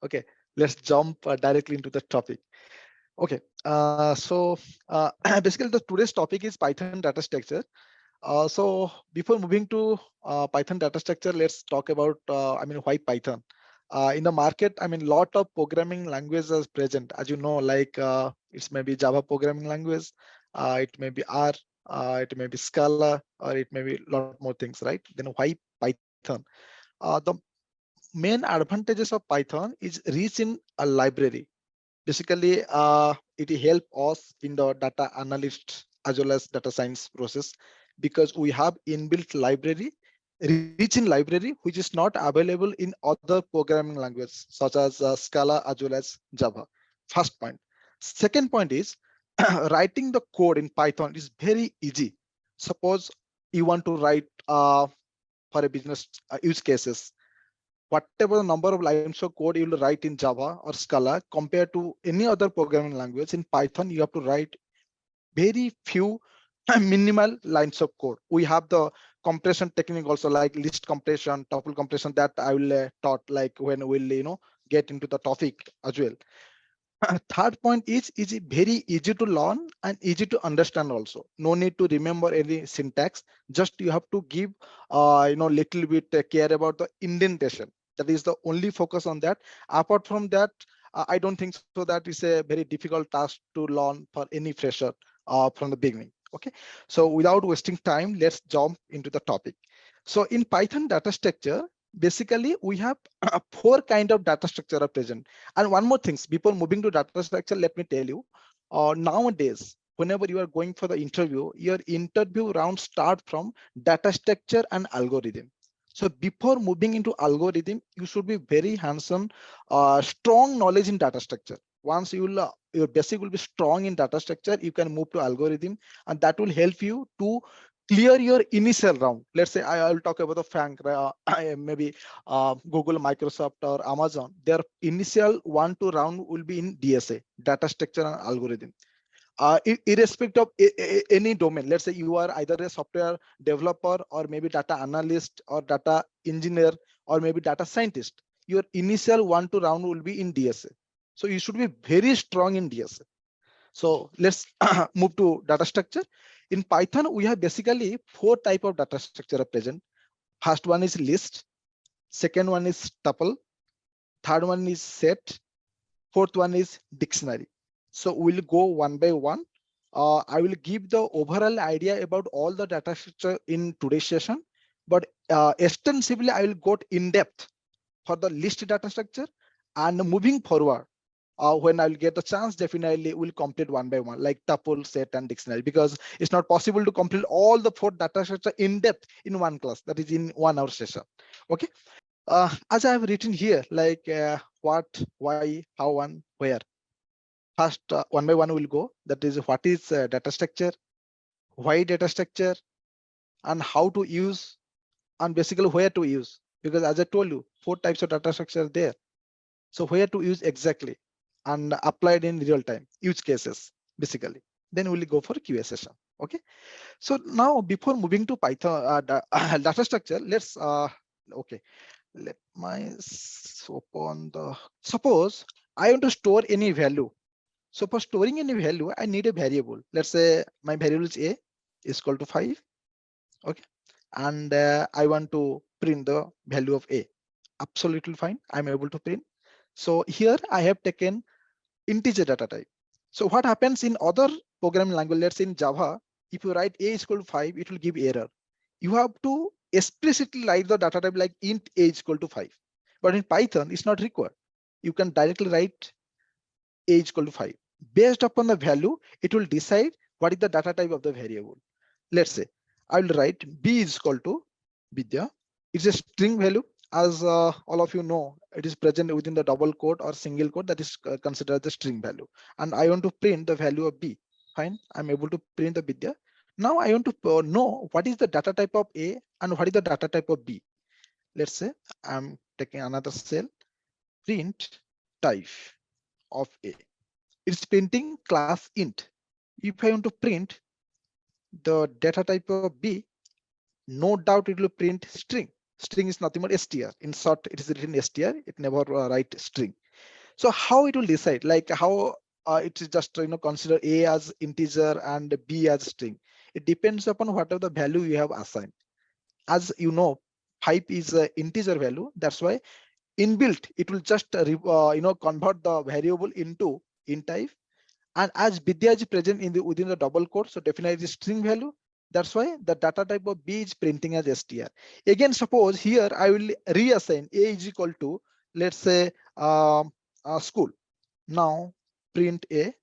Okay, let's jump directly into the topic. Okay, basically the today's topic is Python data structure. So before moving to Python data structure, let's talk about why Python. In the market, lot of programming languages are present. As you know, like it's maybe Java programming language, it may be R, it may be Scala, or it may be a lot more things, right? Then why Python? The main advantages of Python is rich in a library. Basically, it help us in the data analyst as well as data science process because we have inbuilt library, rich in library, which is not available in other programming languages such as Scala as well as Java. First point. Second point is writing the code in Python is very easy. Suppose you want to write for a business use cases, whatever the number of lines of code you will write in Java or Scala compared to any other programming language, in Python you have to write very few minimal lines of code. We have the compression technique also, like list compression, tuple compression, that I will taught like when we'll get into the topic as well. Third point is it very easy to learn and easy to understand also. No need to remember any syntax. Just you have to give little bit care about the indentation. That is the only focus on that. Apart from that, I don't think so that is a very difficult task to learn for any fresher from the beginning. Okay, so without wasting time, let's jump into the topic. So in Python data structure, basically we have four kind of data structure are present. And one more things, before moving to data structure, let me tell you, nowadays, whenever you are going for the interview, your interview round start from data structure and algorithm. So before moving into algorithm, you should be very hands-on, strong knowledge in data structure. Once you will, your basic will be strong in data structure, you can move to algorithm, and that will help you to clear your initial round. Let's say I will talk about the FANG, maybe Google, Microsoft, or Amazon. Their initial 1-2 round will be in DSA, data structure and algorithm. Irrespective of any domain, let's say you are either a software developer or maybe data analyst or data engineer or maybe data scientist, your initial 1-2 round will be in DSA. So you should be very strong in DSA. So let's move to data structure. In Python, we have basically four type of data structure are present. First one is list. Second one is tuple. Third one is set. Fourth one is dictionary. So we'll go one by one. I will give the overall idea about all the data structure in today's session, but extensively I will go in depth for the list data structure. And moving forward, when I'll get a chance, definitely we'll complete one by one, like tuple, set, and dictionary, because it's not possible to complete all the four data structure in depth in one class, that is in 1 hour session. Okay. As I have written here, like what, why, how, and where. First, one by one we'll go. That is, what is data structure, why data structure, and how to use, and basically where to use. Because as I told you, four types of data structure are there. So where to use exactly and applied in real time use cases, basically. Then we'll go for QA session. Okay. So now before moving to Python data structure, let's okay. Let my open the, suppose I want to store any value. So for storing any value, I need a variable. Let's say my variable is a is equal to 5. Okay. And I want to print the value of a. Absolutely fine. I'm able to print. So here I have taken integer data type. So what happens in other programming language, let's say in Java, if you write a is equal to 5, it will give error. You have to explicitly write the data type like int a is equal to 5. But in Python, it's not required. You can directly write a is equal to 5. Based upon the value, it will decide what is the data type of the variable. Let's say I will write b is equal to Vidya. It's a string value. As all of you know, it is present within the double quote or single quote, that is considered the string value. And I want to print the value of b. Fine, I'm able to print the Vidya. Now I want to know what is the data type of A and what is the data type of B. Let's say I'm taking another cell, print type of A. It's printing class int. If I want to print the data type of B, no doubt it will print string. String is nothing but str. In short, it is written str. It never write string. So how it will decide, like how it is just consider A as integer and B as string. It depends upon whatever the value you have assigned. As you know, 5 is an integer value. That's why inbuilt it will just convert the variable into int type. And as Vidya is present in the within the double quote, so definitely string value. That's why the data type of B is printing as str. Again, suppose here I will reassign A is equal to, let's say, school. Now print A.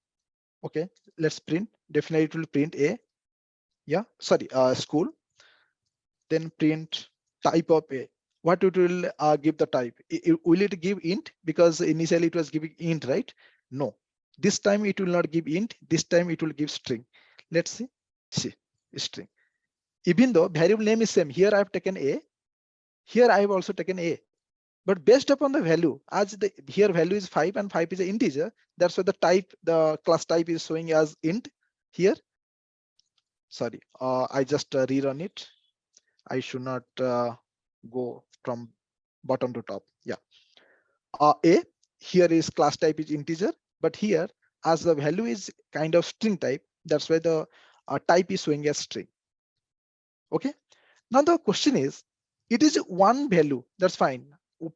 Okay, let's print. Definitely it will print A. Yeah, sorry, school. Then print type of A. What it will give the type? Will it give int? Because initially it was giving int, right? No. This time it will not give int. This time it will give string. Let's see. See, string. Even though variable name is same, here I have taken A. Here I have also taken A. But based upon the value, as the here value is 5 and 5 is an integer, that's why the type, the class type is showing as int here. Sorry, I just rerun it. I should not go from bottom to top. Yeah. A here is class type is integer, but here as the value is kind of string type, that's why the type is showing as string. Okay. Now the question is, it is one value. That's fine.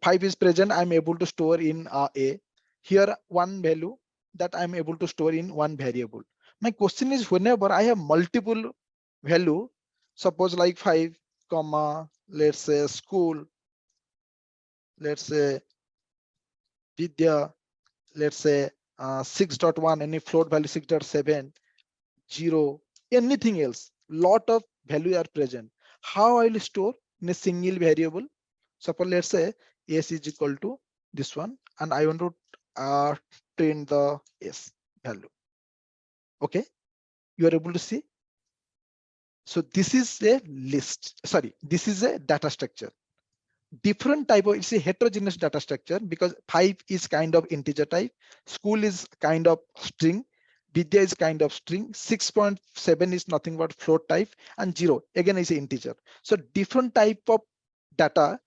5 is present. I'm able to store in A. Here one value that I'm able to store in one variable. My question is, whenever I have multiple value, suppose like 5, comma, let's say school, let's say Vidya, let's say 6.1, any float value 6.7, 0, anything else, lot of value are present. How I will store in a single variable? Suppose let's say s is equal to this one, and I want to print the s value. Okay, you are able to see. So this is a list. Sorry, this is a data structure. Different type of, it's a heterogeneous data structure because 5 is kind of integer type, school is kind of string, Vidya is kind of string, 6.7 is nothing but float type, and 0 again is an integer. So different type of data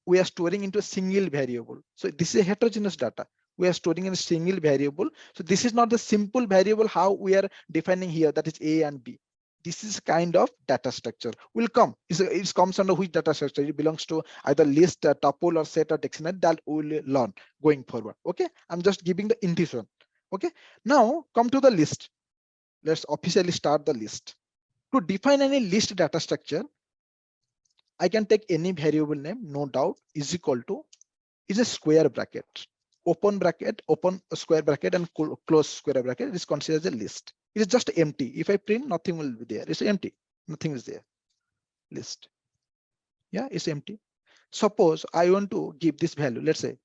we are storing into a single variable. So this is a heterogeneous data we are storing in a single variable. So this is not the simple variable how we are defining here, that is A and B. This is kind of data structure will come. It comes under which data structure? It belongs to either list, tuple, or set, or dictionary. That we will learn going forward. Okay, I'm just giving the intuition. Okay, now come to the list. Let's officially start the list. To define any list data structure, I can take any variable name, no doubt, is equal to is a square bracket, open bracket, open square bracket, and close square bracket. It is considered as a list. It is just empty. If I print, nothing will be there. It's empty. Nothing is there. List. Yeah, it's empty. Suppose I want to give this value. Let's say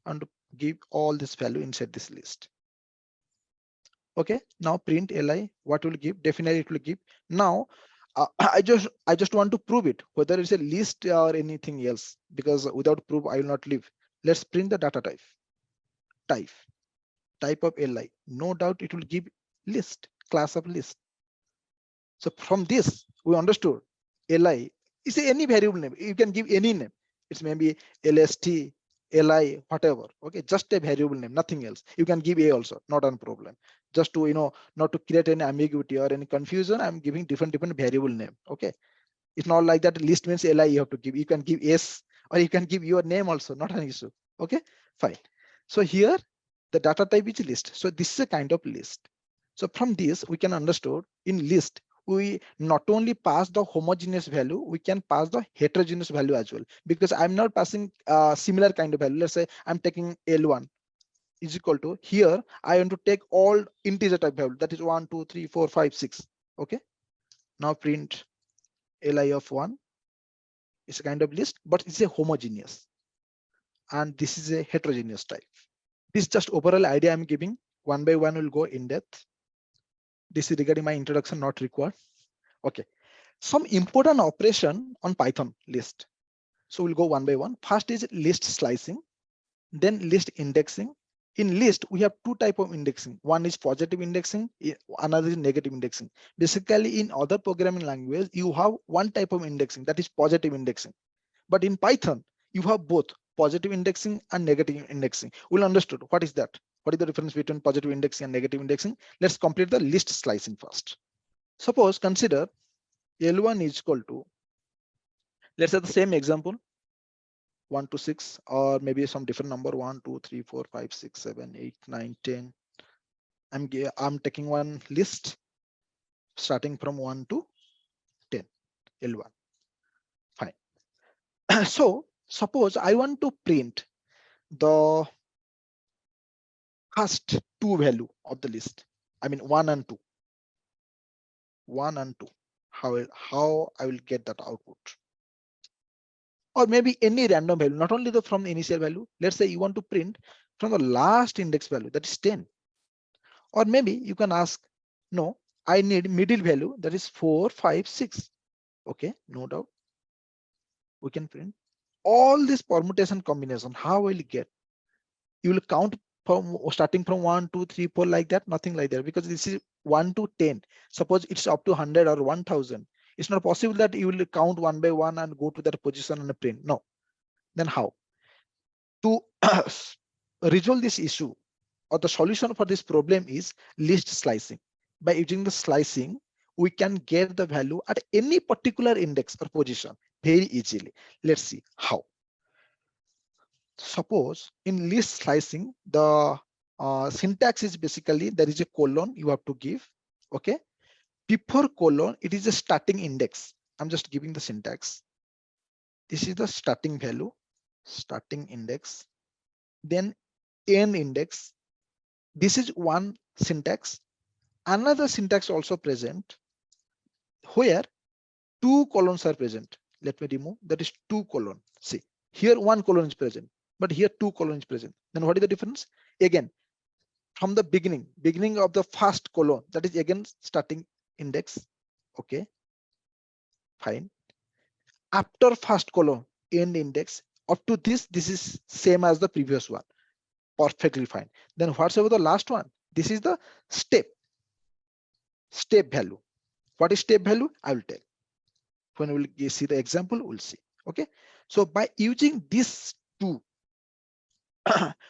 I want to give all this value inside this list. Okay. Now print li. What will give? Definitely it will give. Now I just want to prove it, whether it's a list or anything else, because without proof I will not live. Let's print the data type. Type of li. No doubt it will give list, class of list. So from this we understood li is any variable name. You can give any name. It's maybe lst, li, whatever. Okay, just a variable name, nothing else. You can give a also, not a problem. Just to not to create any ambiguity or any confusion, I'm giving different variable name. Okay, it's not like that list means li you have to give. You can give s, or you can give your name also, not an issue. Okay, fine. So here the data type is list. So this is a kind of list. So from this we can understand in list we not only pass the homogeneous value, we can pass the heterogeneous value as well, because I'm not passing similar kind of value. Let's say I'm taking L1 is equal to, here I want to take all integer type value, that is 1, 2, 3, 4, 5, 6. Okay, now print li of 1. It's a kind of list, but it's a homogeneous, and this is a heterogeneous type. This is just overall idea I'm giving. One by one we'll go in depth. This is regarding my introduction, not required. Okay, some important operation on Python list. So we'll go one by one. First is list slicing, then list indexing. In list, we have two types of indexing. One is positive indexing, another is negative indexing. Basically, in other programming language, you have one type of indexing, that is positive indexing. But in Python, you have both positive indexing and negative indexing. We'll understood what is that. What is the difference between positive indexing and negative indexing? Let's complete the list slicing first. Suppose consider L1 is equal to, let's have the same example, 1 to 6, or maybe some different number, 1, 2, 3, 4, 5, 6, 7, 8, 9, 10. I'm taking one list starting from 1 to 10, L1. Fine. So suppose I want to print the first two value of the list. I mean 1 and 2. 1 and 2. How I will get that output? Or maybe any random value, not only the from the initial value. Let's say you want to print from the last index value, that is 10. Or maybe you can ask, no, I need middle value, that is 4, 5, 6. Okay, no doubt. We can print all this permutation combination. How will you get? You will count from starting from 1, 2, 3, 4 like that, nothing like that, because this is 1 to 10. Suppose it's up to 100 or 1000. It's not possible that you will count one by one and go to that position and print. No. Then how? To resolve this issue, or the solution for this problem is list slicing. By using the slicing, we can get the value at any particular index or position very easily. Let's see how. Suppose in list slicing, the syntax is basically there is a colon you have to give. Okay, before colon it is a starting index. I'm just giving the syntax. This is the starting value, starting index, then n index. This is one syntax. Another syntax also present where two colons are present. Let me remove, that is two colon. See, here one colon is present, but here two colon is present. Then what is the difference? Again, from the beginning of the first colon, that is again starting index. Okay, fine. After first colon, end index. Up to this is same as the previous one. Perfectly fine. Then what's about the last one? This is the step value. What is step value? I will tell. When we'll see the example, we'll see. Okay, so by using these two,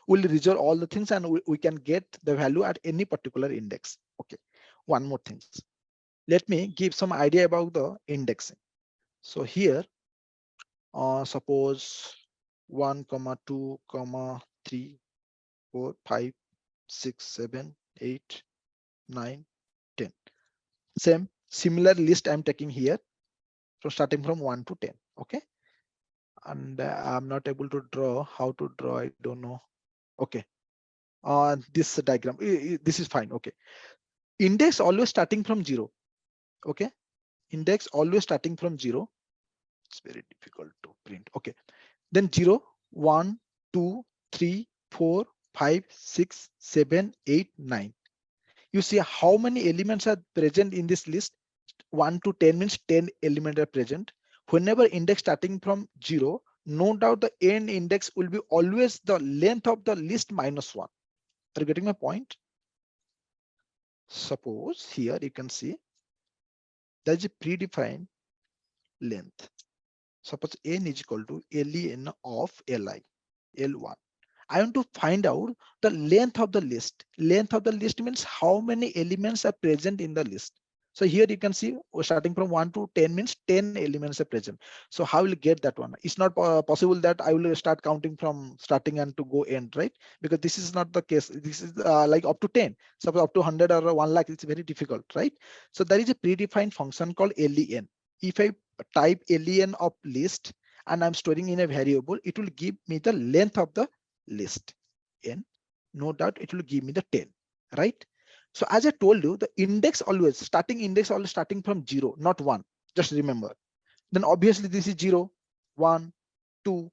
we'll resolve all the things and we can get the value at any particular index. Okay, one more thing. Let me give some idea about the indexing. So here, suppose 1, 2, 3, 4, 5, 6, 7, 8, 9, 10. Similar list I'm taking here. So starting from 1 to 10. Okay. And I'm not able to draw. How to draw? I don't know. Okay. This diagram. This is fine. Okay. Index always starting from 0. Okay. Index always starting from 0. It's very difficult to print. Okay. Then 0, 1, 2, 3, 4, 5, 6, 7, 8, 9. You see how many elements are present in this list? 1 to 10 means 10 elements are present. Whenever index starting from 0, no doubt the end index will be always the length of the list minus 1. Are you getting my point? Suppose here you can see there is a predefined length. Suppose n is equal to len of li, L1. I want to find out the length of the list. Length of the list means how many elements are present in the list. So here you can see starting from 1 to 10 means 10 elements are present. So how will you get that one? It's not possible that I will start counting from starting and to go end, right? Because this is not the case. This is like up to 10. Suppose up to 100 or 1 lakh, it's very difficult, right? So there is a predefined function called len. If I type len of list and I'm storing in a variable, it will give me the length of the list n. No doubt it will give me the 10, right? So as I told you, the index always starting index always starting from 0, not 1. Just remember. Then obviously this is 0, 1, 2,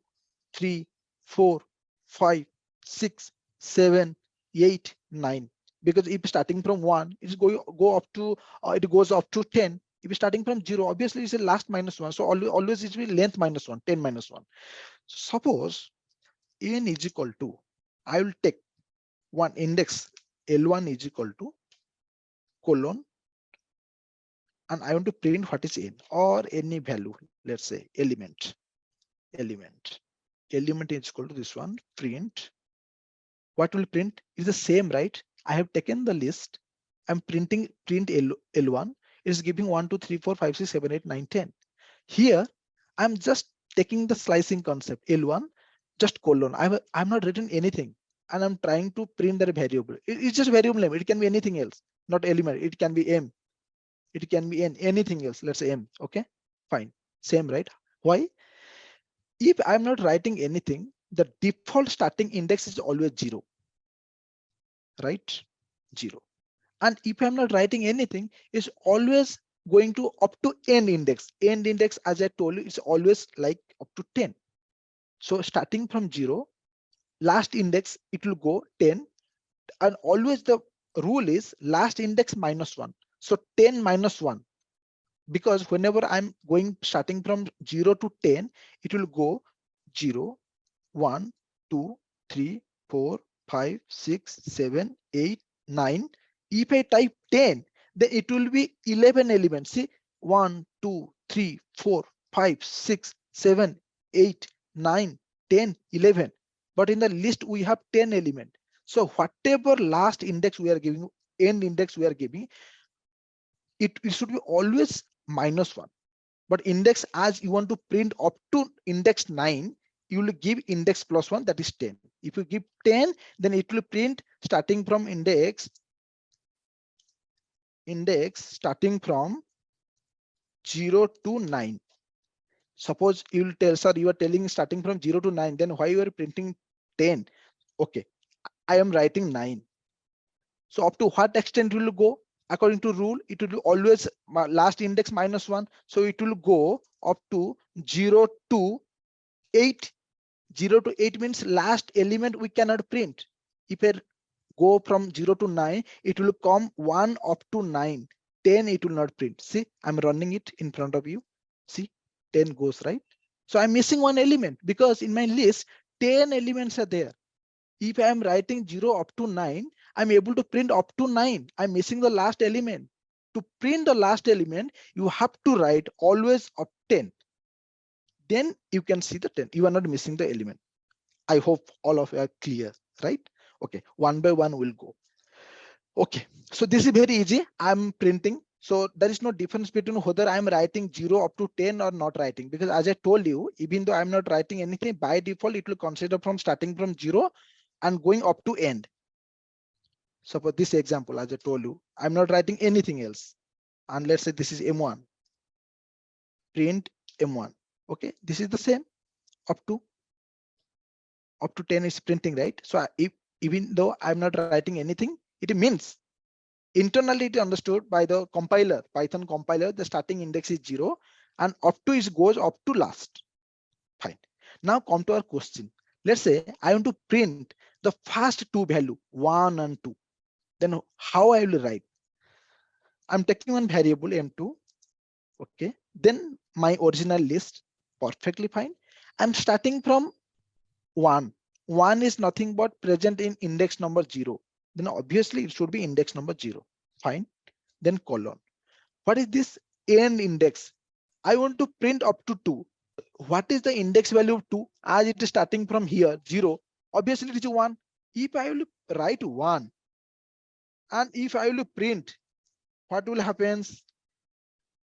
3, 4, 5, 6, 7, 8, 9. Because if starting from 1, it's going go up to it goes up to 10. If starting from 0, obviously it's a last minus 1. So always it will be length minus 1, 10 minus 1. Suppose n is equal to, I will take one index L1 is equal to colon, and I want to print what is n or any value, let's say element. element is equal to this one, print. What will print is the same, right? I have taken the list. I'm printing print L1. It is giving 1, 2, 3, 4, 5, 6, 7, 8, 9, 10. Here, I'm just taking the slicing concept L1, just colon. I'm not written anything, and I'm trying to print the variable. It's just variable name. It can be anything else, not element. It can be M. It can be N, anything else. Let's say M. Okay, fine. Same, right? Why? If I'm not writing anything, the default starting index is always 0, right? 0. And if I'm not writing anything, it's always going to up to end index. End index, as I told you, is always like up to 10. So starting from 0, last index, it will go 10. And always the rule is last index minus 1. So 10 minus 1. Because whenever I'm going starting from 0 to 10, it will go 0, 1, 2, 3, 4, 5, 6, 7, 8, 9. If I type 10, then it will be 11 elements. See, 1, 2, 3, 4, 5, 6, 7, 8, 9, 10, 11. But in the list, we have 10 elements. So whatever last index we are giving, end index we are giving, it should be always minus 1. But index, as you want to print up to index 9, you will give index plus 1, that is 10. If you give 10, then it will print starting from index starting from 0 to 9. Suppose you will tell, sir, you are telling starting from 0 to 9, then why you are printing 10? Okay, I am writing 9. So up to what extent will go? According to rule, it will be always last index minus 1. So it will go up to 0 to 8. 0 to 8 means last element we cannot print. If I go from 0 to 9, it will come 1 up to 9. 10 it will not print. See, I'm running it in front of you. See, 10 goes, right? So I'm missing one element because in my list 10 elements are there. If I am writing 0 up to 9, I'm able to print up to 9. I'm missing the last element. To print the last element, you have to write always up 10. Then you can see the 10. You are not missing the element. I hope all of you are clear, right? Okay, one by one we'll go. Okay, so this is very easy. I'm printing. So there is no difference between whether I'm writing 0 up to 10 or not writing, because as I told you, even though I'm not writing anything, by default, it will consider from starting from 0 and going up to end. So for this example, as I told you, I'm not writing anything else. And let's say this is M1, print M1. Okay, this is the same up to 10 is printing, right? So if even though I'm not writing anything, it means internally it understood by the compiler, Python compiler, the starting index is 0 and up to is goes up to last. Fine. Now come to our question. Let's say I want to print the first two value 1 and 2. Then how I will write? I'm taking one variable M2. Okay. Then my original list, perfectly fine. I'm starting from 1. 1 is nothing but present in index number 0. Then obviously it should be index number 0. Fine. Then colon. What is this end index? I want to print up to 2. What is the index value of 2? As it is starting from here 0. Obviously it is 1. If I will write 1 and if I will print, what will happen?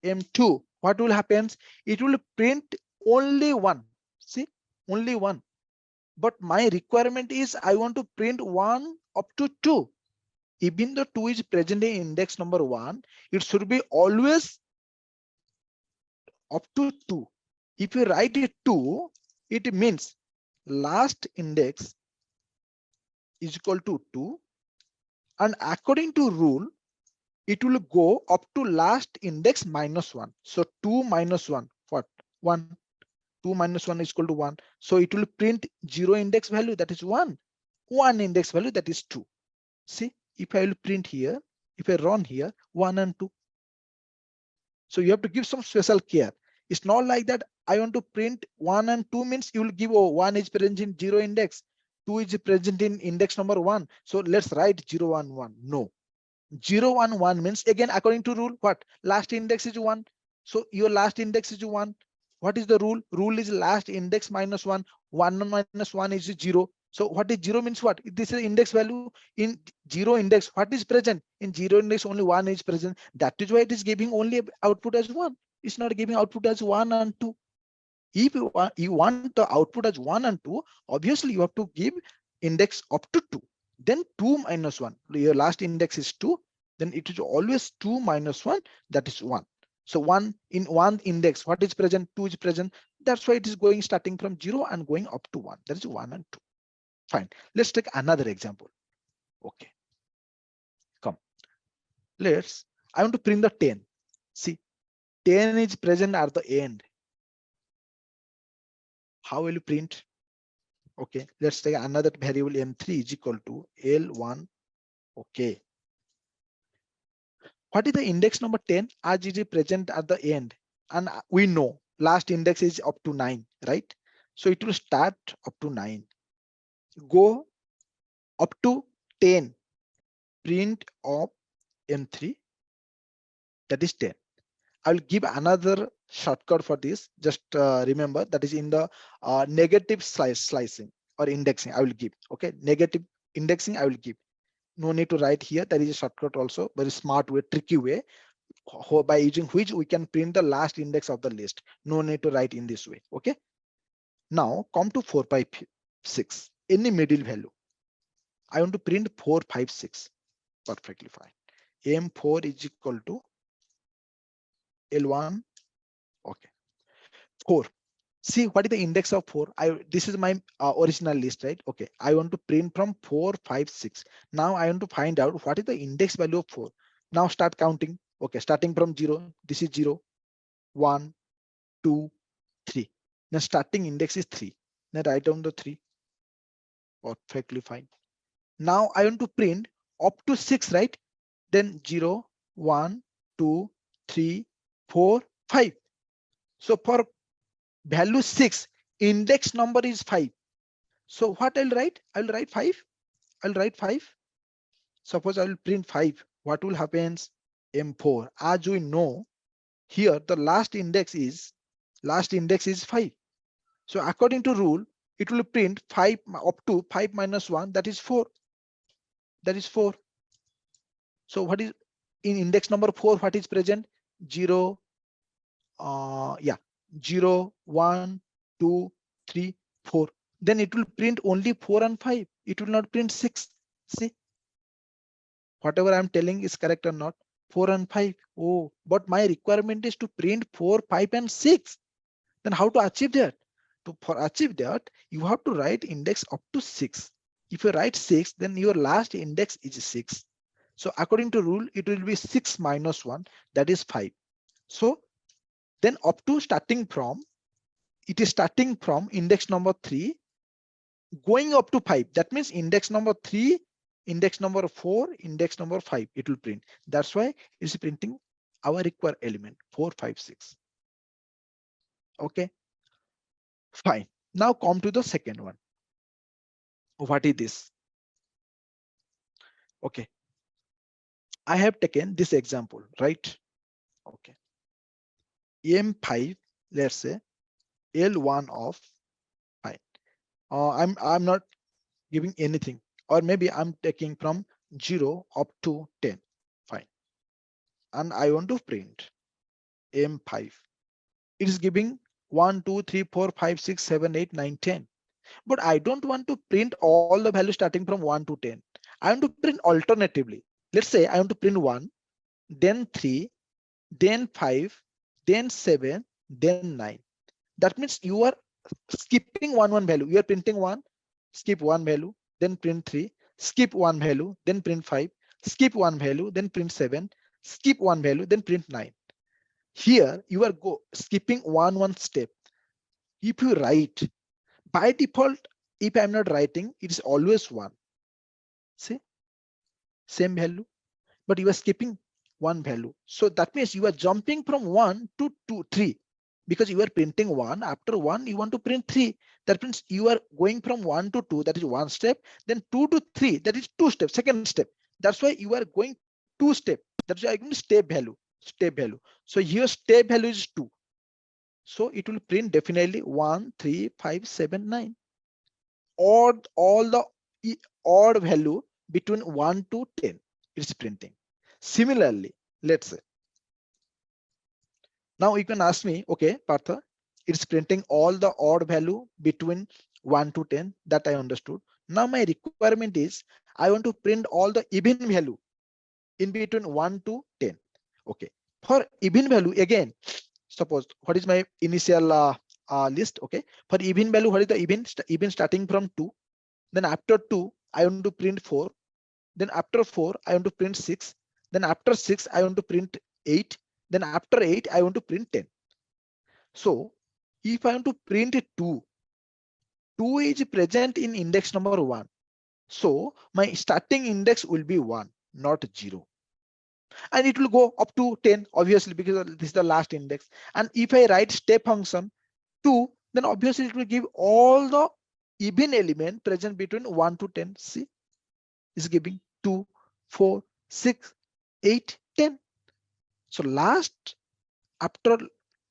M2. What will happen? It will print only 1. See, only 1. But my requirement is I want to print 1 up to 2. Even though 2 is present in index number 1, it should be always up to 2. If you write it 2, it means last index is equal to 2. And according to rule, it will go up to last index minus 1. So 2 minus 1, what? 1. 2 minus 1 is equal to 1. So it will print 0 index value, that is 1. 1 index value, that is 2. See, if I will print here, if I run here, 1 and 2. So you have to give some special care. It's not like that I want to print 1 and 2 means you will give, oh, 1 is present in 0 index, 2 is present in index number 1. So let's write 0, 1, 1. No. 0, 1, 1 means again according to rule, what? Last index is 1. So your last index is 1. What is the rule? Rule is last index minus 1. 1 minus 1 is 0. So what is 0 means what? This is index value. In 0 index, what is present? In 0 index, only 1 is present. That is why it is giving only output as 1. It's not giving output as 1 and 2. If you want the output as 1 and 2, obviously you have to give index up to 2. Then 2 minus 1. Your last index is 2. Then it is always 2 minus 1. That is 1. So 1 in one index, what is present? 2 is present. That's why it is going starting from 0 and going up to 1. That is 1 and 2. Fine. Let's take another example. Okay. Come. I want to print the 10. See, 10 is present at the end. How will you print? Okay, let's take another variable m3 is equal to L1. Okay. What is the index number 10 as it is present at the end? And we know last index is up to 9, right? So it will start up to 9. Go up to 10. Print of m3. That is 10. I will give another shortcut for this. Just remember that is in the negative slicing or indexing. I will give. Okay, negative indexing I will give. No need to write here. There is a shortcut also, very smart way, tricky way, by using which we can print the last index of the list. No need to write in this way. Okay. Now come to 4, 5, 6. Any middle value. I want to print 4, 5, 6. Perfectly fine. M4 is equal to L1. Okay. 4. See what is the index of 4. This is my original list, right? Okay. I want to print from 4, 5, 6. Now I want to find out what is the index value of 4. Now start counting. Okay, starting from 0. This is 0, 1, 2, 3. Now starting index is 3. Now write down the 3. Perfectly fine. Now I want to print up to 6, right? Then 0, 1, 2, 3, 4, 5. So for value 6, index number is 5. So what I'll write? I'll write 5. I'll write 5. Suppose I will print 5. What will happen? M4. As we know, here the last index is 5. So according to rule, it will print 5 up to 5 minus 1. That is 4. That is 4. So what is in index number 4? What is present? 0. 0, 1, 2, 3, 4. Then it will print only 4 and 5. It will not print 6. See, whatever I'm telling is correct or not. 4 and 5. Oh, but my requirement is to print 4, 5, and 6. Then how to achieve that? For achieve that, you have to write index up to 6. If you write 6, then your last index is 6. So according to rule, it will be 6 minus 1. That is 5. So then up to starting from, it is starting from index number 3 going up to 5. That means index number 3, index number 4, index number 5, it will print. That's why it's printing our required element 4, 5, 6. Okay, fine. Now come to the second one. What is this? Okay, I have taken this example, right? Okay, M5, let's say L1 of 5. I'm not giving anything, or maybe I'm taking from 0 up to 10. Fine. And I want to print M5. It is giving 1, 2, 3, 4, 5, 6, 7, 8, 9, 10. But I don't want to print all the values starting from 1 to 10. I want to print alternatively. Let's say I want to print 1, then 3, then 5, then 7, then 9. That means you are skipping one value. You are printing 1, skip 1 value, then print 3, skip 1 value, then print 5, skip 1 value, then print 7, skip 1 value, then print 9. Here you are skipping one step. If you write by default, if I'm not writing, it is always 1. See, same value, but you are skipping 1 value. So that means you are jumping from 1 to 2, 3, because you are printing 1. After 1, you want to print 3. That means you are going from 1 to 2. That is 1 step. Then 2 to 3. That is 2 steps. Second step. That's why you are going 2 step. That's why I can step value. Step value. So here step value is 2. So it will print definitely 1, 3, 5, 7, 9. Or all the odd value between 1 to 10. It's printing. Similarly, let's say, now you can ask me, okay, Partha, it's printing all the odd value between 1 to 10. That I understood. Now my requirement is I want to print all the even value in between 1 to 10. Okay. For even value, again, suppose what is my initial list? Okay. For even value, what is the even starting from 2? Then after 2, I want to print 4. Then after 4, I want to print 6. Then after 6, I want to print 8. Then after 8, I want to print 10. So if I want to print 2, 2 is present in index number 1. So my starting index will be 1, not 0. And it will go up to 10, obviously, because this is the last index. And if I write step function 2, then obviously it will give all the even element present between 1 to 10. See, is giving 2, 4, 6, 8, 10. So last after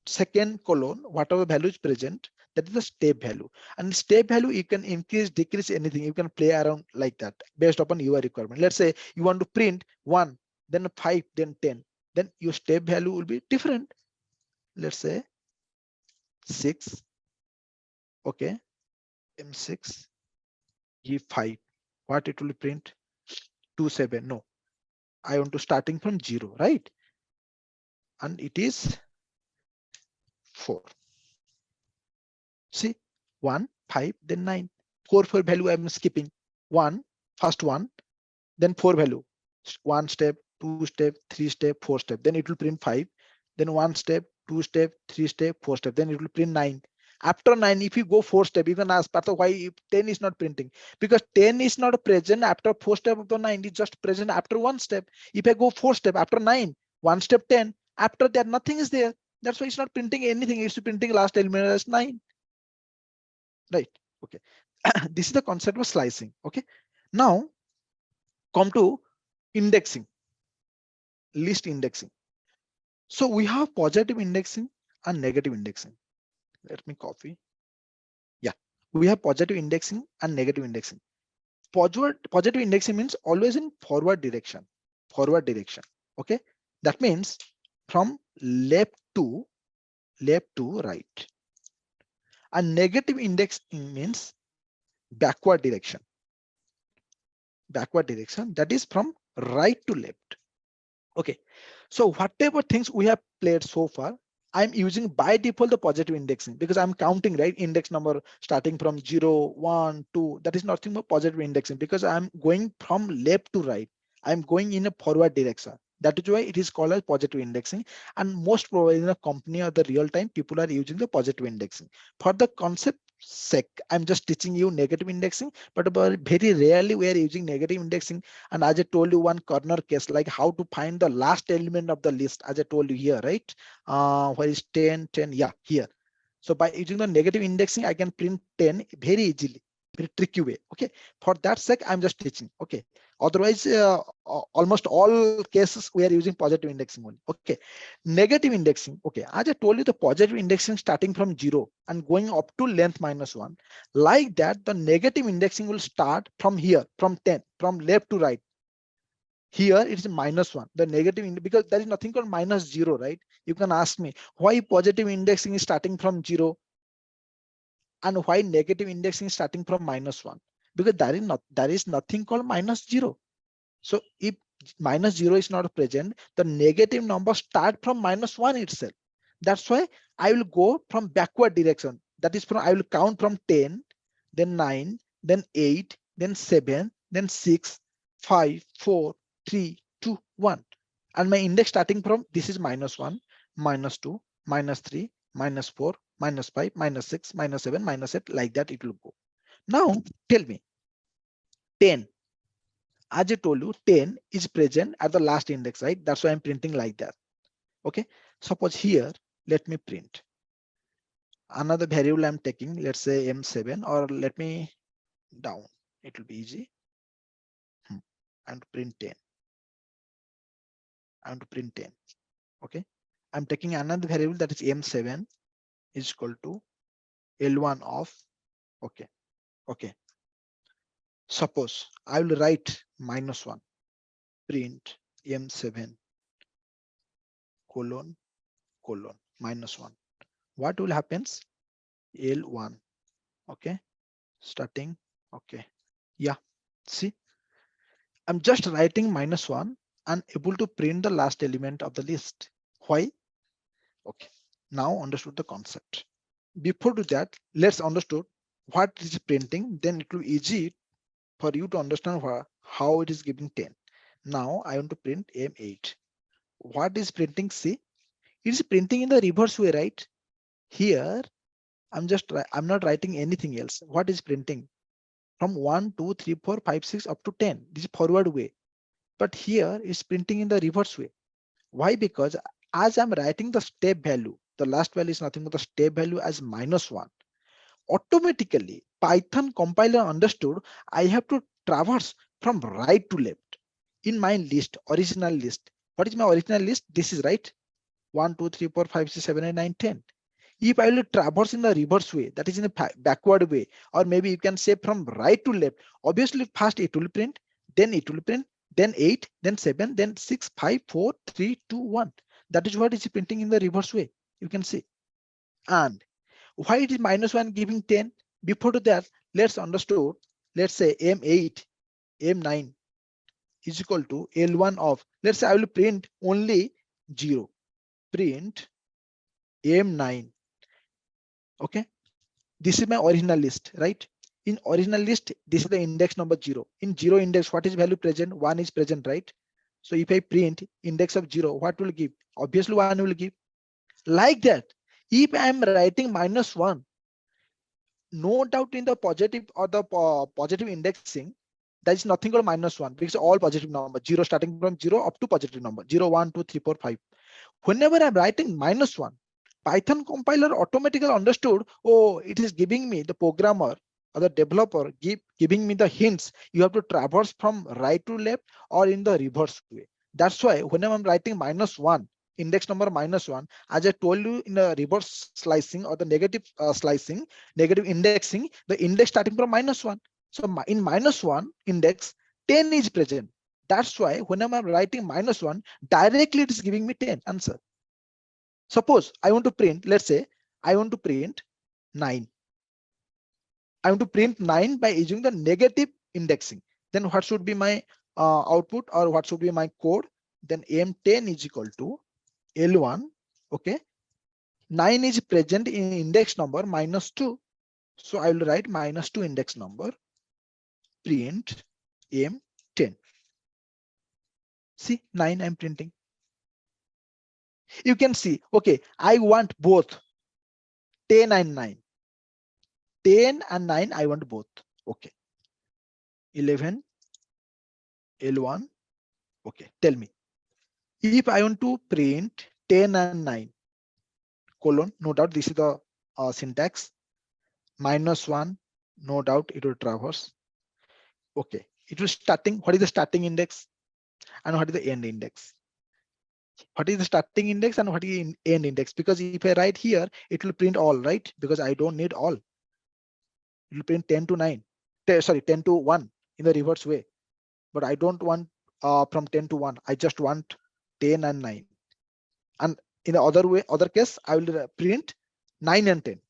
second colon, whatever value is present, that is the step value. And step value, you can increase, decrease anything. You can play around like that based upon your requirement. Let's say you want to print 1, then 5, then 10. Then your step value will be different. Let's say 6. Okay. M6, E5. What it will print? 2, 7. No, I want to starting from 0, right? And it is 4. See, 1, 5, then 9. 4 value I'm skipping. 1, first one, then 4 value. 1 step, 2 step, 3 step, 4 step. Then it will print 5. Then 1 step, 2 step, 3 step, 4 step. Then it will print 9. After 9, if you go 4 step, you can ask Partha why 10 is not printing. Because 10 is not present after 4 step of the 9. It's just present after 1 step. If I go 4 step after 9, 1 step 10, after that nothing is there. That's why it's not printing anything. It's printing last element as 9. Right. Okay. This is the concept of slicing. Okay. Now come to indexing, list indexing. So we have positive indexing and negative indexing. Let me copy. Yeah, we have positive indexing and negative indexing. Positive indexing means always in forward direction. Forward direction. Okay. That means from left to right. And negative indexing means backward direction. Backward direction, that is from right to left. Okay, so whatever things we have played so far, I'm using by default the positive indexing because I'm counting, right, index number starting from 0, 1, 2. That is nothing but positive indexing because I'm going from left to right. I'm going in a forward direction. That is why it is called as positive indexing. And most probably in a company or the real time, people are using the positive indexing. For the concept sake, I'm just teaching you negative indexing, but very rarely we are using negative indexing. And as I told you, one corner case, like how to find the last element of the list, as I told you here, right? Where is 10, 10? Yeah, here. So by using the negative indexing, I can print 10 very easily, very tricky way. Okay. For that sake, I'm just teaching. Okay. Otherwise, almost all cases we are using positive indexing only. Okay. Negative indexing. Okay. As I told you, the positive indexing starting from 0 and going up to length -1. Like that, the negative indexing will start from here, from 10, from left to right. Here it is -1. The negative, because there is nothing called -0, right? You can ask me why positive indexing is starting from 0 and why negative indexing is starting from -1. Because there is nothing called -0. So if -0 is not present, the negative number start from -1 itself. That's why I will go from backward direction. That is, I will count from 10, then 9, then 8, then 7, then 6, 5, 4, 3, 2, 1. And my index starting from this is -1, -2, -3, -4, -5, -6, -7, -8, like that it will go. Now tell me, 10. As I told you, 10 is present at the last index, right? That's why I'm printing like that. Okay. Suppose here, let me print another variable I'm taking, let's say M7, or let me down. It will be easy. I'm to print 10. I'm to print 10. Okay. I'm taking another variable that is M7. is equal to L1 of, okay, okay. Suppose I will write -1, print M7 colon colon -1. What will happens? L1, okay, starting, okay. Yeah, see, I'm just writing -1 and able to print the last element of the list. Why? Okay, now understood the concept. Before do that, let's understood what is printing, then it will be easy for you to understand how it is giving 10. Now I want to print M8. What is printing? See, it is printing in the reverse way, right? Here, I'm not writing anything else. What is printing? From 1, 2, 3, 4, 5, 6 up to 10. This is forward way. But here it's printing in the reverse way. Why? Because as I'm writing the step value, the last value is nothing but the step value as -1. Automatically, Python compiler understood I have to traverse from right to left in my list, original list. What is my original list? This is right. 1, 2, 3, 4, 5, 6, 7, 8, 9, 10. If I will traverse in the reverse way, that is in a backward way, or maybe you can say from right to left, obviously first it will print, then it will print, then 8, then 7, then 6, 5, 4, 3, 2, 1. That is what is printing in the reverse way. You can see. And why it is -1 giving 10? Before that, let's understood, let's say M8, M9 is equal to L1 of, let's say I will print only 0. Print M9. Okay, this is my original list, right? In original list, this is the index number 0. In 0 index, what is value present? 1 is present, right? So if I print index of 0, what will give? Obviously 1 will give. Like that, if I am writing -1, no doubt in the positive or the positive indexing, there is nothing called -1 because all positive number, 0 starting from 0 up to positive number, 0, 1, 2, 3, 4, 5. Whenever I'm writing -1, Python compiler automatically understood, oh, it is giving me, the programmer or the developer giving me the hints. You have to traverse from right to left or in the reverse way. That's why whenever I'm writing -1, index number -1, as I told you in the reverse slicing or the negative slicing, negative indexing, the index starting from -1. So in -1 index, 10 is present. That's why whenever I'm writing -1, directly it is giving me 10 answer. Suppose I want to print, let's say I want to print 9. I want to print 9 by using the negative indexing. Then what should be my output, or what should be my code? Then M10 is equal to L1. Okay. 9 is present in index number -2. So I will write -2 index number, print M10. See, 9 I'm printing. You can see, okay, I want both 10 and 9. 10 and 9, I want both. Okay. 11, L1. Okay, tell me. If I want to print 10 and 9, colon, no doubt this is the syntax, -1, no doubt it will traverse. Okay, it will starting, what is the starting index and what is the end index? What is the starting index and what is the end index? Because if I write here, it will print all, right? Because I don't need all. It will print 10 to 9, sorry, 10 to 1 in the reverse way. But I don't want from 10 to 1. I just want 10 and 9. And in the other way, other case, I will print 9 and 10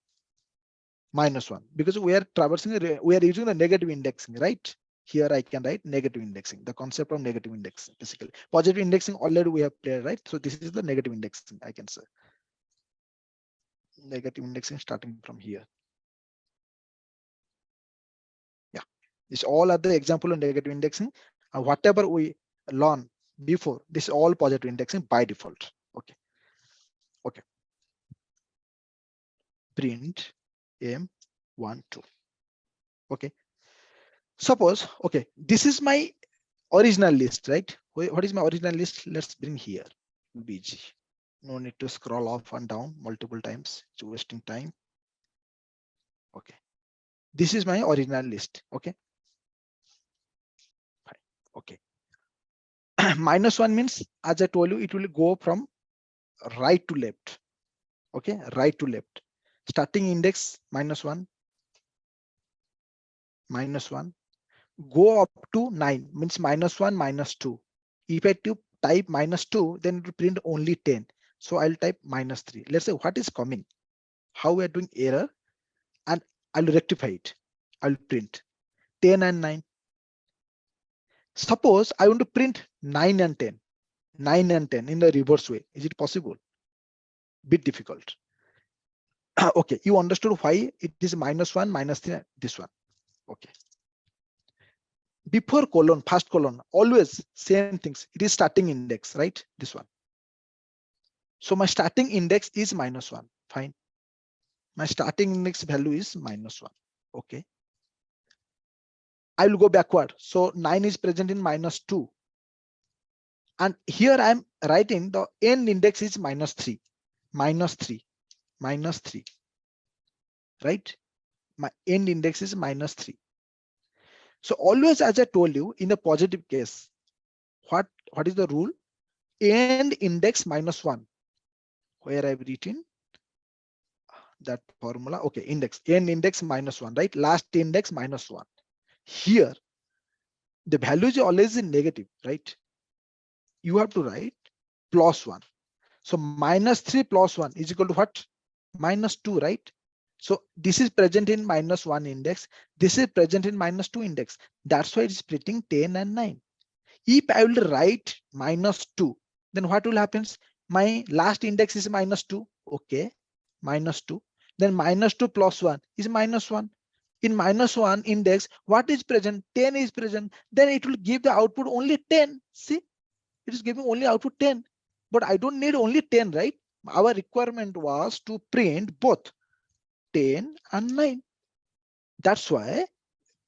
-1 because we are traversing, we are using the negative indexing, right? Here I can write negative indexing, the concept of negative indexing. Basically, positive indexing already we have played, right? So this is the negative indexing, I can say. Negative indexing starting from here. Yeah, this all are the example of negative indexing. And whatever we learn before, this is all positive indexing by default. Okay. Okay. Print M12. Okay. Suppose, okay, this is my original list, right? What is my original list? Let's bring here. BG. No need to scroll up and down multiple times. It's wasting time. Okay. This is my original list. Okay. Fine. Okay. -1 means, as I told you, it will go from right to left. Okay. Right to left. Starting index -1, -1, go up to 9, means -1, -2. If I type -2, then it will print only 10. So I'll type -3. Let's say what is coming, how we are doing error, and I'll rectify it. I'll print 10 and 9. Suppose I want to print 9 and 10, 9 and 10 in the reverse way. Is it possible? Bit difficult. Okay, you understood why it is -1, -3, this one. Okay. Before colon, first colon, always same things. It is starting index, right? This one. So my starting index is -1. Fine. My starting index value is -1. Okay. I will go backward. So 9 is present in -2. And here I'm writing the end index is -3, -3, -3. Right? My end index is -3. So always, as I told you, in the positive case, what is the rule? End index -1. Where I've written that formula. Okay, index, end index -1, right? Last index -1. Here, the value is always in negative, right? You have to write +1. So -3 + 1 is equal to what? -2, right? So this is present in -1 index. This is present in -2 index. That's why it's splitting 10 and 9. If I will write -2, then what will happen? My last index is -2. Okay, -2. Then -2 + 1 is -1. In -1 index, what is present? 10 is present. Then it will give the output only 10. See, it is giving only output 10. But I don't need only 10, right? Our requirement was to print both 10 and 9. That's why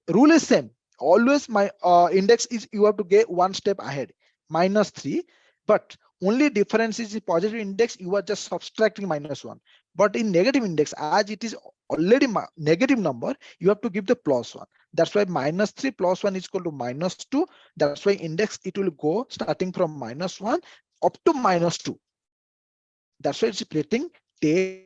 rule is same. Always my index is, you have to get one step ahead, -3. But only difference is the positive index, you are just subtracting -1. But in negative index, as it is already negative number, you have to give the +1. That's why -3 + 1 is equal to -2. That's why index, it will go starting from -1 up to -2. That's why it's splitting 10.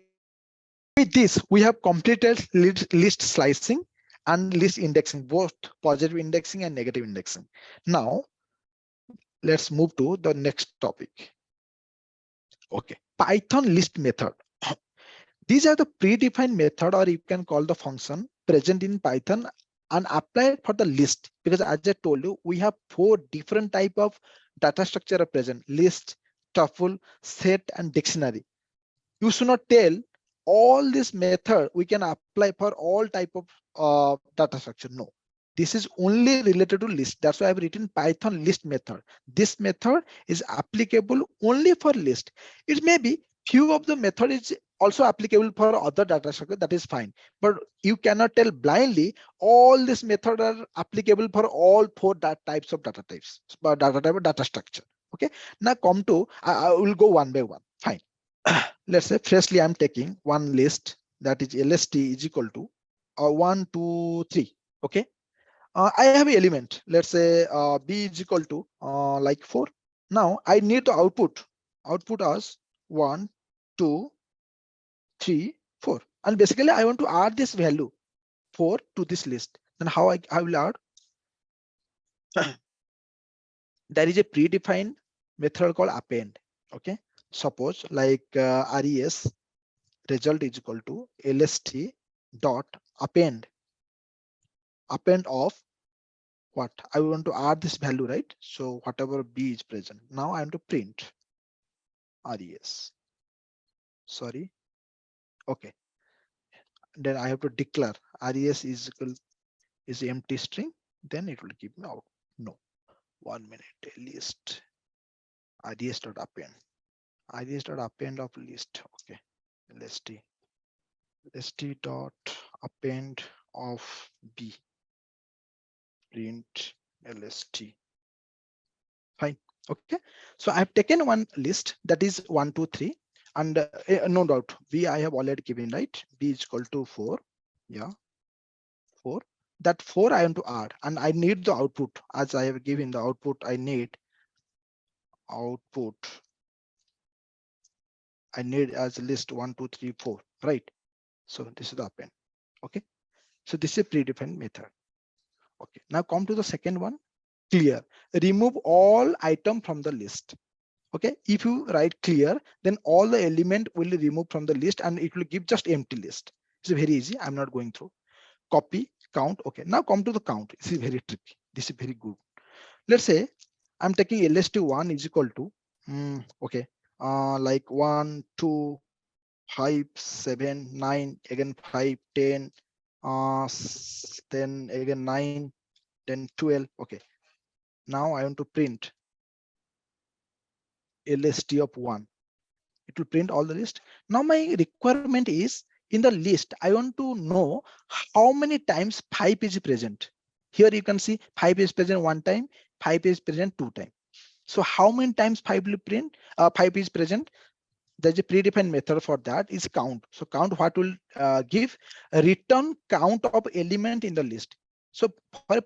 With this, we have completed list slicing and list indexing, both positive indexing and negative indexing. Now, let's move to the next topic. Okay, Python list method. These are the predefined method, or you can call the function, present in Python and applied for the list. Because as I told you, we have 4 different type of data structure present: list, tuple, set, and dictionary. You should not tell all this method we can apply for all type of data structure. No, this is only related to list. That's why I've written Python list method. This method is applicable only for list. It may be few of the method is also applicable for other data structure, that is fine. But you cannot tell blindly all this method are applicable for all 4 types of data types, data structure. Okay, now come to, I will go one by one. Fine. Let's say firstly I'm taking one list, that is lst is equal to 1 2 3. Okay, I have an element, let's say b is equal to like 4. Now I need the output as 1 2 3 4, and basically I want to add this value 4 to this list. Then how I will add? There is a predefined method called append. Okay, suppose like res result is equal to lst dot append of what I want to add this value, right? So whatever b is present, now I am to print res. Sorry. Okay, then I have to declare res is equal is empty string, then it will give me out. No, 1 minute. List res dot append of list. Okay, lst dot append of b, print lst. Fine. Okay, so I've taken one list that is 1 2 3, and no doubt b I have already given, right? B is equal to 4. Yeah, 4. That 4 I want to add, and I need the output. As I have given the output, I need output. I need as list 1 2 3 4, right? So this is the append. Okay. So this is a predefined method. Okay. Now come to the second one. Clear. Remove all item from the list. Okay. If you write clear, then all the element will be removed from the list and it will give just empty list. It's very easy. I'm not going through. Copy, count. Okay. Now come to the count. This is very tricky. This is very good. Let's say I'm taking LST1 is equal to okay, like 1, 2, 5, 7, 9, again 5, 10, then again 9, then 12. Okay. Now I want to print LST of 1. It will print all the list. Now my requirement is in the list, I want to know how many times 5 is present. Here you can see 5 is present 1 time, 5 is present 2 times. So how many times 5 will print? 5 is present. There's a predefined method for that is count. So count what will give a return count of element in the list. So for a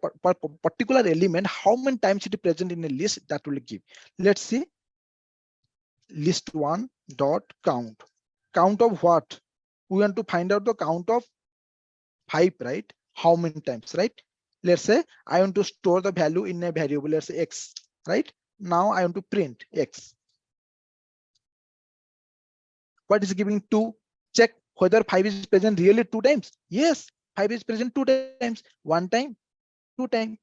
particular element, how many times it is present in a list that will give. Let's see. List1 dot count. Count of what? We want to find out the count of 5, right? How many times, right? Let's say I want to store the value in a variable, let's say x, right? Now I want to print x. What is giving 2? Check whether 5 is present really 2 times. Yes, 5 is present 2 times. 1 time, 2 times.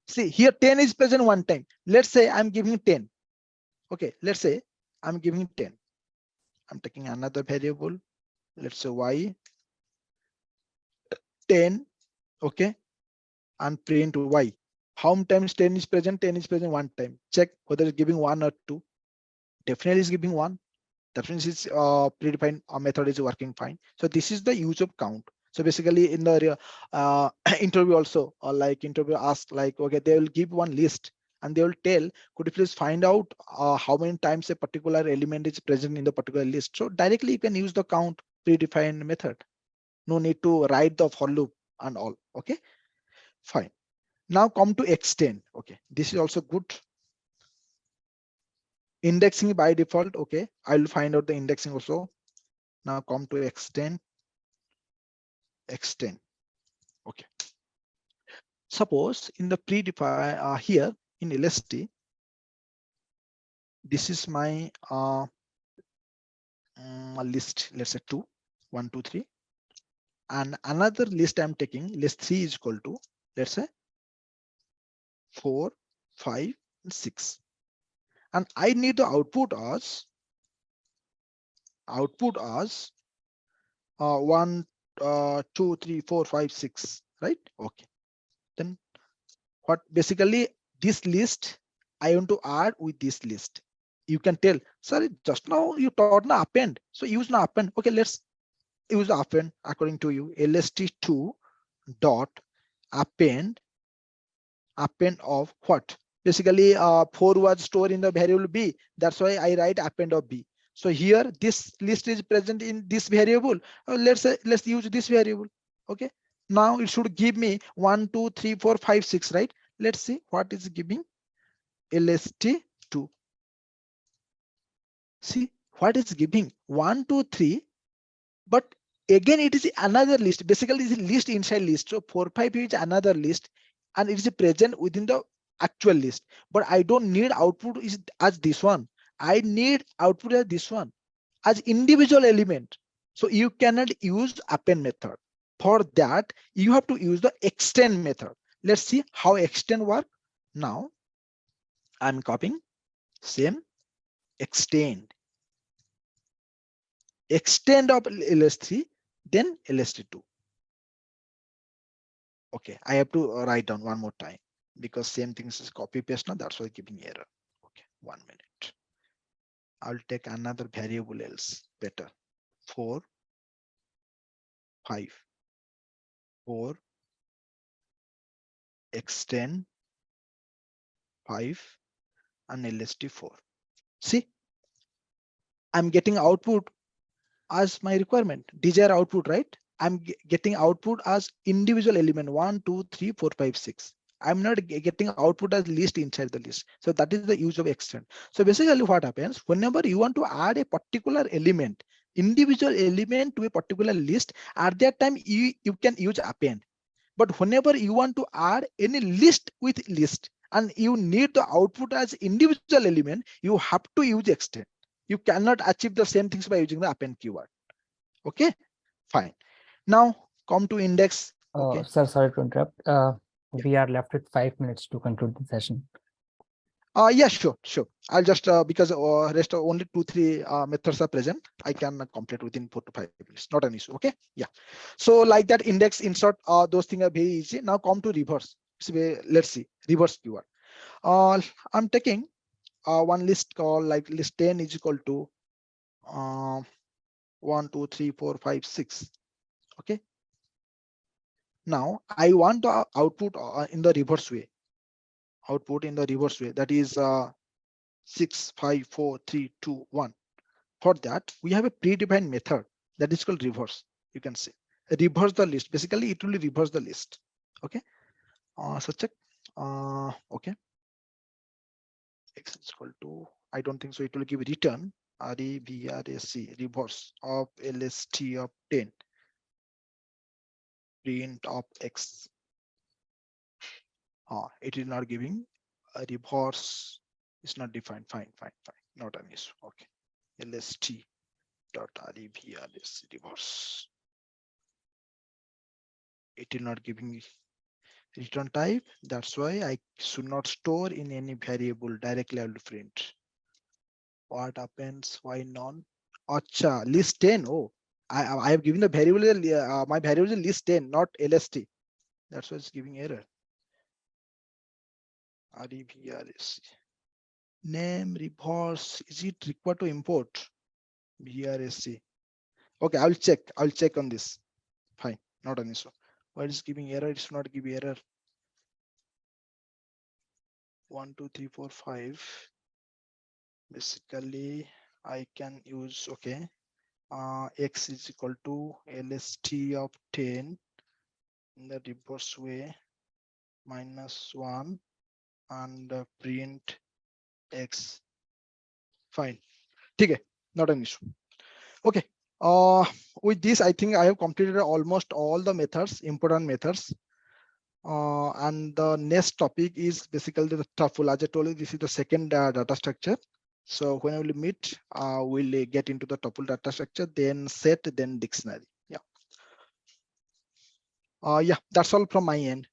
See here 10 is present 1 time. Let's say I'm giving 10. Okay, let's say I'm giving 10. I'm taking another variable. Let's say y 10. Okay, and print y. How many times 10 is present? 10 is present 1 time. Check whether it's giving 1 or 2. Definitely is giving 1. That means it's predefined method is working fine. So this is the use of count. So basically in the interview also, or like interview ask like, okay, they will give one list and they will tell, could you please find out how many times a particular element is present in the particular list. So directly you can use the count predefined method. No need to write the for loop and all. Okay, fine. Now come to extend. Okay, this is also good. Indexing by default. Okay, I'll find out the indexing also. Now come to extend. Okay. Suppose in the predefine here in LST, this is my list. Let's say 2, 1, 2, 3, and another list I'm taking. List 3 is equal to, let's say 4, 5, and 6, and I need the output as 1, 2, 3, 4, 5, 6, right? Okay. Then what basically this list I want to add with this list. You can tell, sorry, just now you taught na append. So use na append. Okay, let's use the append according to you. LST2 dot append of what? Basically 4 was stored in the variable b. That's why I write append of b. So here this list is present in this variable. Let's use this variable. Okay. Now it should give me 1, 2, 3, 4, 5, 6, right? Let's see what is giving LST2. See what is giving 1, 2, 3, but again it is another list. Basically, it is a list inside list. So 4, 5 is another list, and it is present within the actual list. But I don't need output is as this one. I need output as this one, as individual element. So you cannot use append method. For that, you have to use the extend method. Let's see how extend work. Now I'm copying same extend of LS3, then LST2. Okay, I have to write down one more time because same things is copy paste now. That's why giving error. Okay, 1 minute. I'll take another variable else better. 4, 5, 4, extend 5, and LST4. See, I'm getting output as my requirement, desired output, right? I'm getting output as individual element 1, 2, 3, 4, 5, 6. I'm not getting output as list inside the list. So that is the use of extend. So basically what happens whenever you want to add a particular element, individual element to a particular list, at that time you can use append. But whenever you want to add any list with list and you need the output as individual element, you have to use extend. You cannot achieve the same things by using the append keyword. Okay, fine. Now come to index. Okay. Sir, sorry to interrupt. Yeah. We are left with 5 minutes to conclude the session. Yeah, sure. I'll just because rest of only 2-3 methods are present, I can complete within 4 to 5 minutes. Not an issue. Okay. Yeah. So like that, index, insert, those things are very easy. Now come to reverse. So let's see reverse keyword. I'm taking one list called like list 10 is equal to 1, 2, 3, 4, 5, 6. Okay. Now I want the output in the reverse way. Output in the reverse way, that is 6, 5, 4, 3, 2, 1. For that, we have a predefined method that is called reverse. You can see reverse the list. Basically, it will reverse the list. Okay. So check. Okay. X is equal to, I don't think so. It will give return reverse of lst of 10 print of x. It is not giving a reverse. It's not defined. Fine. Not an issue. Okay. lst dot reverse reverse. It is not giving return type. That's why I should not store in any variable. Directly I will print. What happens? Why none? Acha, list 10. Oh, I have given the variable. My variable is list 10, not lst. That's why it's giving error. REVRS. Name reverse. Is it required to import? VRSC. Okay, I'll check on this. Fine, not an issue. Why is giving error? It's not giving error. 1, 2, 3, 4, 5. Basically, I can use, okay. X is equal to lst of 10 in the reverse way -1 and print x. Fine. Okay, not an issue. Okay. With this, I think I have completed almost all the methods, important methods. And the next topic is basically the tuple. As I told you, this is the second data structure. So when we will meet, we'll get into the tuple data structure, then set, then dictionary. Yeah. Yeah, that's all from my end.